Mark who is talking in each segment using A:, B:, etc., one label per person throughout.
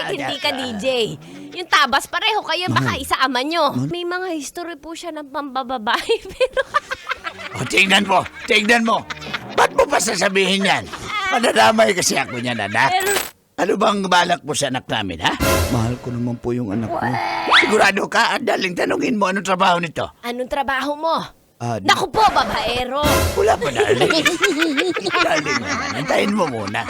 A: Kahit hindi ka DJ. Yung tabas, pareho kayo, baka isaama nyo. May mga history po siya ng pambababae, pero...
B: O, tignan mo. Ba't mo pa sasabihin yan? Madadamay kasi ako niyan, anak.
A: pero
B: Ano bang balak mo sa anak namin, ha?
C: Mahal ko naman po yung anak ko.
B: Sigurado ka? Daling tanungin mo, anong trabaho nito?
A: anong trabaho mo?
C: Di-
A: Naku po, babaero.
B: Wala pa, darling. Darling naman, antayin mo muna.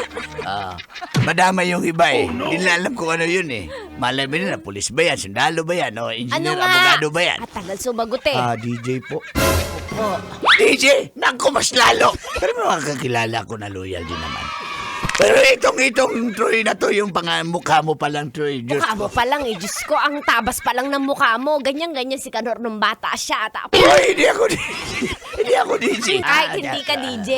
B: Madama yung iba eh. Hindi na alam kung ano yun eh. Malay mo na, pulis ba yan, sundalo ba yan, o
A: Ano
B: engineer,
A: nga?
B: abogado ba yan?
A: At tagal sumagot eh.
C: DJ po.
A: Po.
B: DJ, naku, mas lalo. Pero may makakilala ko na loyal din naman. Pero itong Troy na to, yung mukha mo palang Troy. Diyos
A: Mukha mo
B: ko.
A: pa lang eh. Diyos ko, ang tabas pa lang ng mukha mo. Ganyan-ganyan si Kanor nung bata siya.
B: Oy, hindi ako DJ.
A: Kahit hindi ka DJ.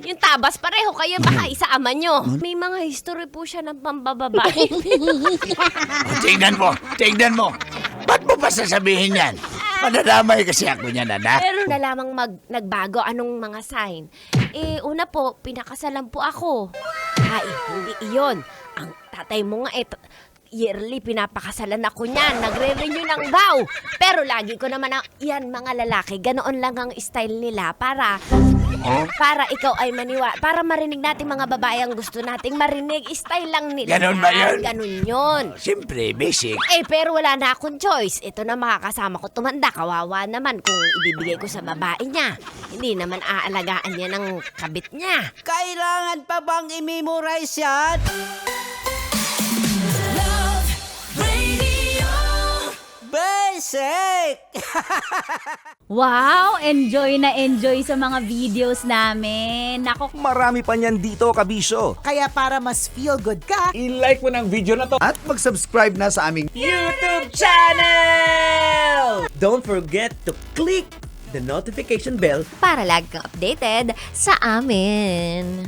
A: Yung tabas, pareho kayo, baka isaama nyo. May mga history po siya ng pambababae.
B: O, tignan mo. Ba't mo pa sasabihin yan? Madadamay kasi ako niyan, anak.
A: Pero na lamang nagbago, anong mga sign? Una po, pinakasalan po ako. Ay, hindi iyon. Ang tatay mo nga, yearly pinapakasalan ako niyan. Nagre-renew ng vow. Pero lagi ko naman, yan mga lalaki, ganoon lang ang style nila para ikaw ay para marinig natin mga babae ang gusto nating marinig. Style lang nila.
B: Ganon ba yun?
A: Ganon yun.
B: Siyempre, basic.
A: Pero wala na akong choice. Ito na makakasama ko tumanda. Kawawa naman kung ibibigay ko sa babae niya. Hindi naman aalagaan niya ng kabit niya.
D: Kailangan pa bang i-memorize yan? Basic!
E: Wow! Enjoy na enjoy sa mga videos namin. Nako,
F: Marami pa niyan dito, kabisyo.
D: Kaya para mas feel good ka,
G: I-like mo ng video na to.
C: At mag-subscribe na sa aming
D: YouTube channel! Don't forget to click the notification bell
A: Para lagi kang updated sa amin.